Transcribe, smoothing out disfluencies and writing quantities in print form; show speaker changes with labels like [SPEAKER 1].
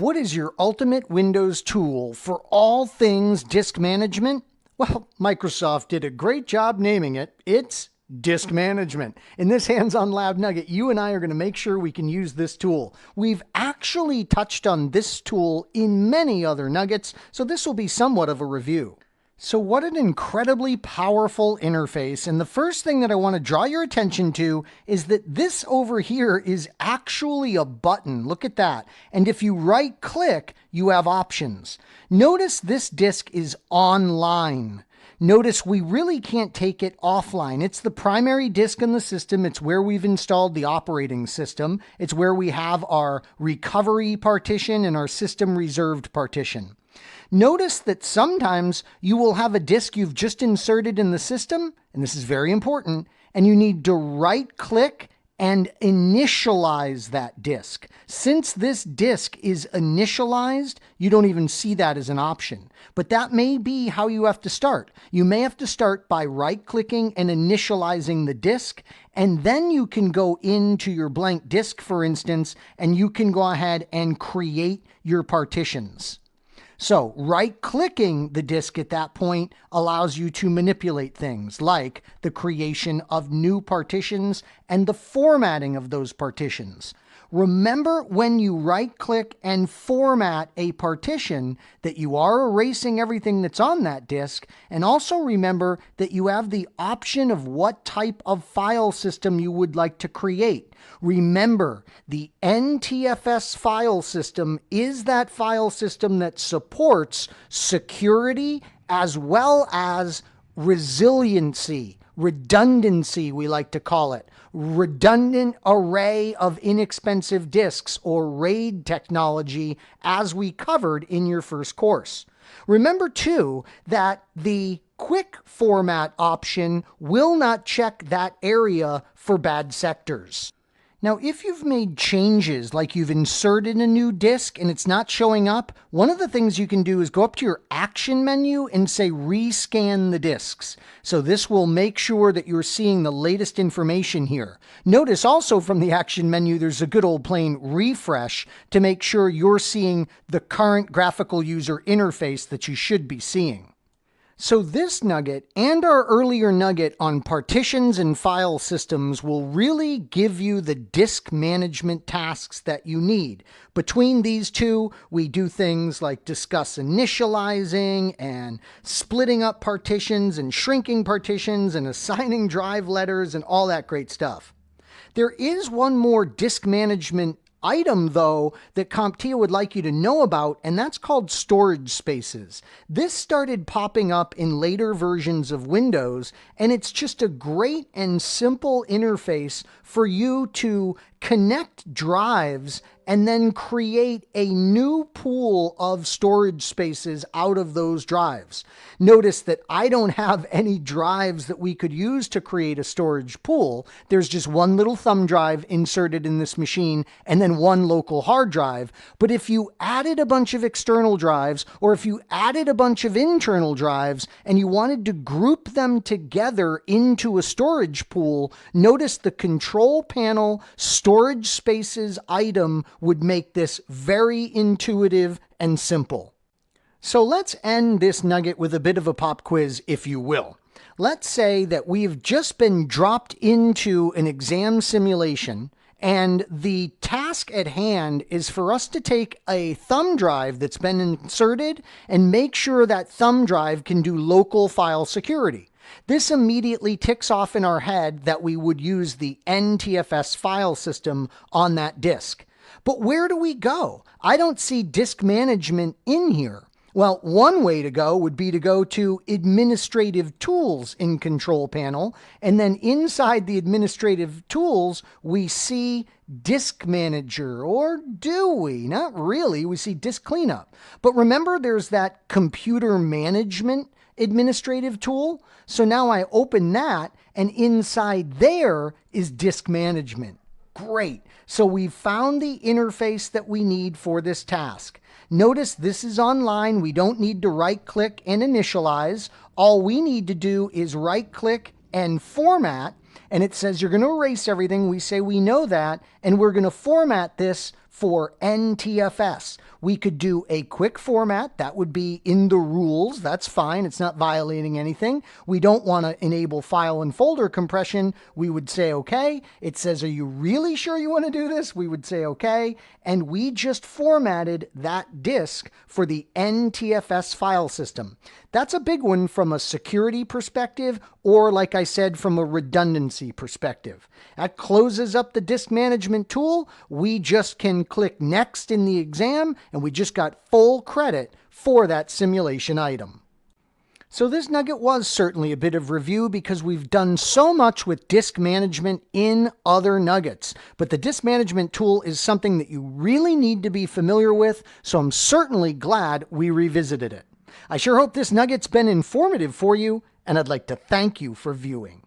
[SPEAKER 1] What is your ultimate Windows tool for all things disk management? Well, Microsoft did a great job naming it. It's disk management. In this hands-on lab nugget, you and I are going to make sure we can use this tool. We've actually touched on this tool in many other nuggets, so this will be somewhat of a review. So what an incredibly powerful interface. And the first thing that I want to draw your attention to is that this over here is actually a button. Look at that. And if you right click, you have options. Notice this disk is online. Notice we really can't take it offline. It's the primary disk in the system. It's where we've installed the operating system. It's where we have our recovery partition and our system reserved partition. Notice that sometimes you will have a disk you've just inserted in the system, and this is very important, and you need to right click and initialize that disk. Since this disk is initialized, you don't even see that as an option. But that may be how you have to start. You may have to start by right-clicking and initializing the disk, and then you can go into your blank disk, for instance, and you can go ahead and create your partitions. So right-clicking the disk at that point allows you to manipulate things like the creation of new partitions and the formatting of those partitions. Remember, when you right-click and format a partition, that you are erasing everything that's on that disk, and also remember that you have the option of what type of file system you would like to create. Remember, the NTFS file system is that file system that supports security as well as resiliency, redundancy, we like to call it. Redundant array of inexpensive disks, or RAID technology, as we covered in your first course. Remember too that the quick format option will not check that area for bad sectors. Now, if you've made changes, like you've inserted a new disk and it's not showing up, one of the things you can do is go up to your action menu and say rescan the disks. So this will make sure that you're seeing the latest information here. Notice also from the action menu, there's a good old plain refresh to make sure you're seeing the current graphical user interface that you should be seeing. So this nugget and our earlier nugget on partitions and file systems will really give you the disk management tasks that you need. Between these two, we do things like discuss initializing and splitting up partitions and shrinking partitions and assigning drive letters and all that great stuff. There is one more disk management item, though, that CompTIA would like you to know about, and that's called storage spaces. This started popping up in later versions of Windows, and it's just a great and simple interface for you to connect drives and then create a new pool of storage spaces out of those drives. Notice that I don't have any drives that we could use to create a storage pool. There's just one little thumb drive inserted in this machine and then one local hard drive. But if you added a bunch of external drives, or if you added a bunch of internal drives and you wanted to group them together into a storage pool, notice the control panel storage spaces item would make this very intuitive and simple. So let's end this nugget with a bit of a pop quiz, if you will. Let's say that we've just been dropped into an exam simulation, and the task at hand is for us to take a thumb drive that's been inserted and make sure that thumb drive can do local file security. This immediately ticks off in our head that we would use the NTFS file system on that disk. But where do we go? I don't see disk management in here. Well, one way to go would be to go to Administrative Tools in Control Panel, and then inside the Administrative Tools, we see Disk Manager, or do we? Not really. We see Disk Cleanup. But remember, there's that Computer Management administrative tool. So now I open that, and inside there is Disk Management. Great. So we've found the interface that we need for this task. Notice this is online. We don't need to right-click and initialize. All we need to do is right-click and format, and it says you're going to erase everything. We say we know that, and we're going to format this for NTFS. We could do a quick format. That would be in the rules. That's fine. It's not violating anything. We don't want to enable file and folder compression. We would say, okay. It says, are you really sure you want to do this? We would say, okay. And we just formatted that disk for the NTFS file system. That's a big one from a security perspective, or like I said, from a redundancy perspective. That closes up the disk management tool. We just can click next in the exam, and we just got full credit for that simulation item. So this nugget was certainly a bit of review because we've done so much with disk management in other nuggets. But the disk management tool is something that you really need to be familiar with, so I'm certainly glad we revisited it. I sure hope this nugget's been informative for you, and I'd like to thank you for viewing.